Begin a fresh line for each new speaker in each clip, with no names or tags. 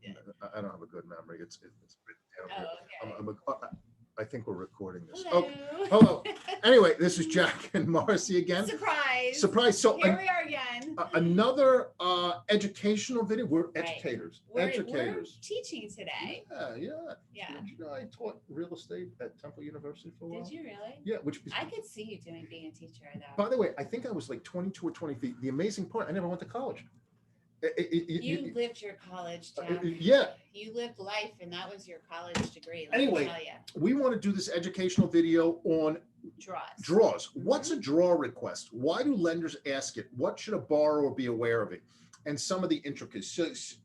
I don't have a good memory. It's written down
Oh,
here.
okay.
I think we're recording this.
Hello.
Okay. Hello. Anyway, this is Jack and Marcy again.
Surprise.
Surprise. So
Here we are again.
another educational video. We're
Right.
educators.
We're
Educators.
teaching today.
Yeah.
Yeah.
Did you know I taught real estate at Temple University for a while?
Did you really?
Yeah, which was,
I could see you being a teacher though.
by the way, I think I was like 22 or 23. The amazing part, I never went to college.
You lived your college, Jack.
Yeah.
You lived life, and that was your college degree. Let
Anyway,
me tell you.
We want to do this educational video on draws. What's a draw request? Why do lenders ask it? What should a borrower be aware of it? And some of the intricacies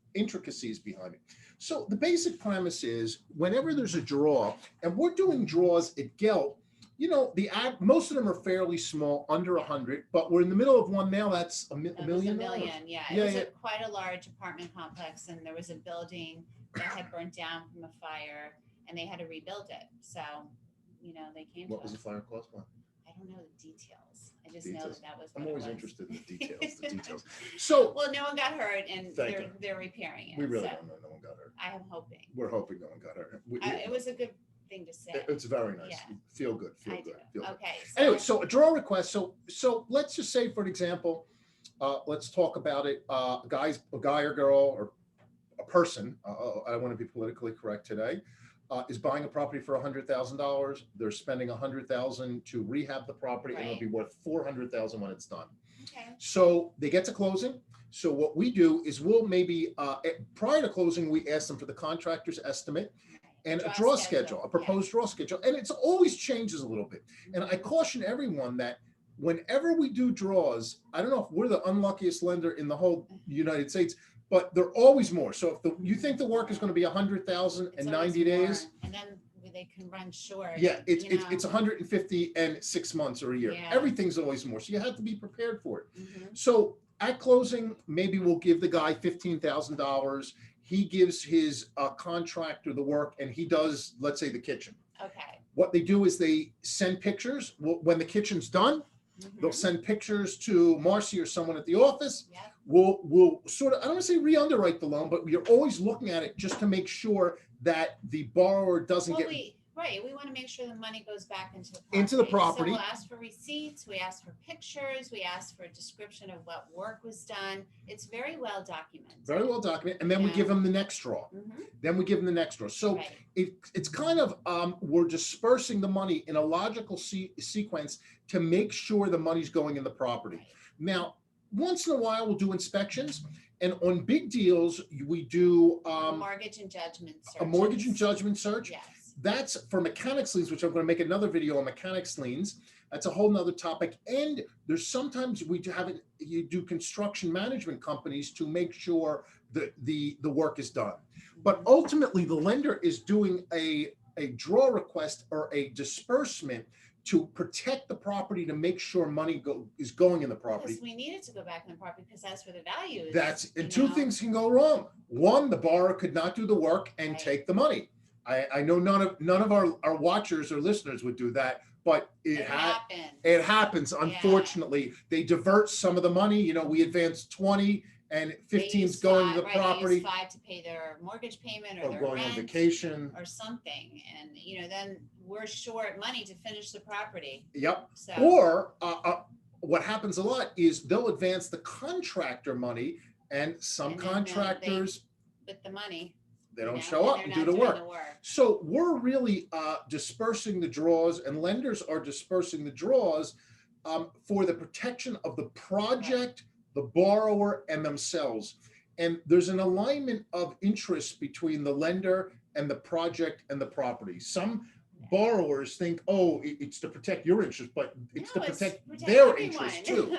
behind it. So the basic premise is whenever there's a draw, and we're doing draws at Gelt, you know, most of them are fairly small, under 100, but we're in the middle of one now that's $1 million.
Yeah. It was quite a large apartment complex, and there was a building that had burnt down from a fire, and they had to rebuild it. So, you know, they came to us.
What was the fire cost?
I don't know the details. I just know that was what
I'm always
it was.
interested in the details. So,
well, no one got hurt, and they're repairing it.
We really don't know. No one got hurt.
I'm hoping.
We're hoping no one got hurt.
It was a good thing to say.
It's very nice.
Yeah.
Feel good.
Feel good. Okay.
Anyway, so a draw request. So let's just say, for an example, let's talk about it. A guy or girl or a person. I want to be politically correct today. Is buying a property for $100,000. They're spending $100,000 to rehab the property, and it'll be worth $400,000 when it's done.
Okay.
So they get to closing. So what we do is we'll maybe prior to closing, we ask them for the contractor's estimate and a draw schedule, a proposed draw schedule, and it's always changes a little bit. And I caution everyone that whenever we do draws, I don't know if we're the unluckiest lender in the whole United States, but they're always more. So if you think the work is going to be 100,000 in 90 days,
and then they can run short.
Yeah, it's 150 and 6 months or a year.
Yeah.
Everything's always more, so you have to be prepared for it. So at closing, maybe we'll give the guy $15,000. He gives his contractor the work, and he does, let's say, the kitchen.
Okay.
What they do is they send pictures. When the kitchen's done, they'll send pictures to Marcy or someone at the office.
Yeah.
We'll sort of, I don't want to say re-underwrite the loan, but you're always looking at it just to make sure that the borrower doesn't get.
We want to make sure the money goes back into
the property.
So we'll ask for receipts, we ask for pictures, we ask for a description of what work was done. It's very well documented.
Very well documented. And then we give them the next draw. Then we give them the next draw. So it's kind of, we're dispersing the money in a logical sequence to make sure the money's going in the property. Now, once in a while, we'll do inspections. And on big deals, we do
mortgage and judgment searches.
A mortgage and judgment search.
Yes.
That's for mechanics liens, which I'm going to make another video on mechanics liens. That's a whole nother topic. And there's sometimes you do construction management companies to make sure that the work is done. But ultimately, the lender is doing a draw request or a disbursement to protect the property, to make sure money is going in the property.
Because we need it to go back in the property because that's where the value is.
And two things can go wrong. One, the borrower could not do the work and take the money. I know none of our watchers or listeners would do that, but it happens. Unfortunately, they divert some of the money. You know, we advance 20 and 15's going to the property.
They use 5 to pay their mortgage payment or their
going
rent
on vacation
or something, and then we're short money to finish the property.
Yep.
So.
Or what happens a lot is they'll advance the contractor money, and some contractors
with the money.
They don't show up and do the work. So we're really dispersing the draws, and lenders are dispersing the draws for the protection of the project, the borrower, and themselves. And there's an alignment of interest between the lender and the project and the property. Some borrowers think, oh, it's to protect your interest, but it's to protect their interest too.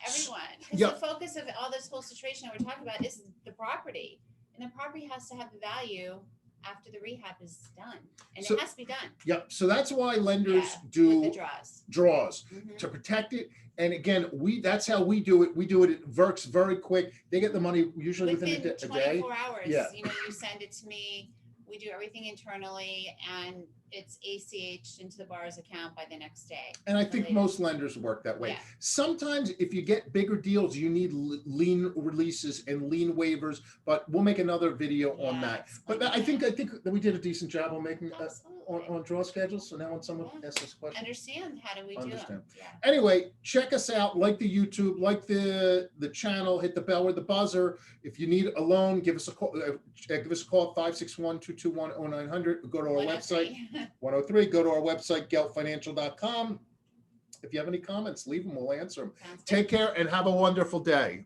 Everyone. Because the focus of all this whole situation that we're talking about is the property. And the property has to have the value after the rehab is done. And it has to be done.
Yep. So that's why lenders do
the
draws to protect it. And again, that's how we do it. We do it. It works very quick. They get the money usually within a day.
24 hours.
Yeah.
You send it to me. We do everything internally, and it's ACH into the borrower's account by the next day.
And I think most lenders work that way.
Yeah.
Sometimes if you get bigger deals, you need lien releases and lien waivers, but we'll make another video on that. But I think that we did a decent job on making on draw schedules. So now when someone asks us questions,
understand how do we do it? Yeah.
Anyway, check us out, like the YouTube, like the channel, hit the bell or the buzzer. If you need a loan, give us a call. Give us a call, 561-221-0900. Go to our website, 103. Go to our website, geltfinancial.com. If you have any comments, leave them. We'll answer them. Take care and have a wonderful day.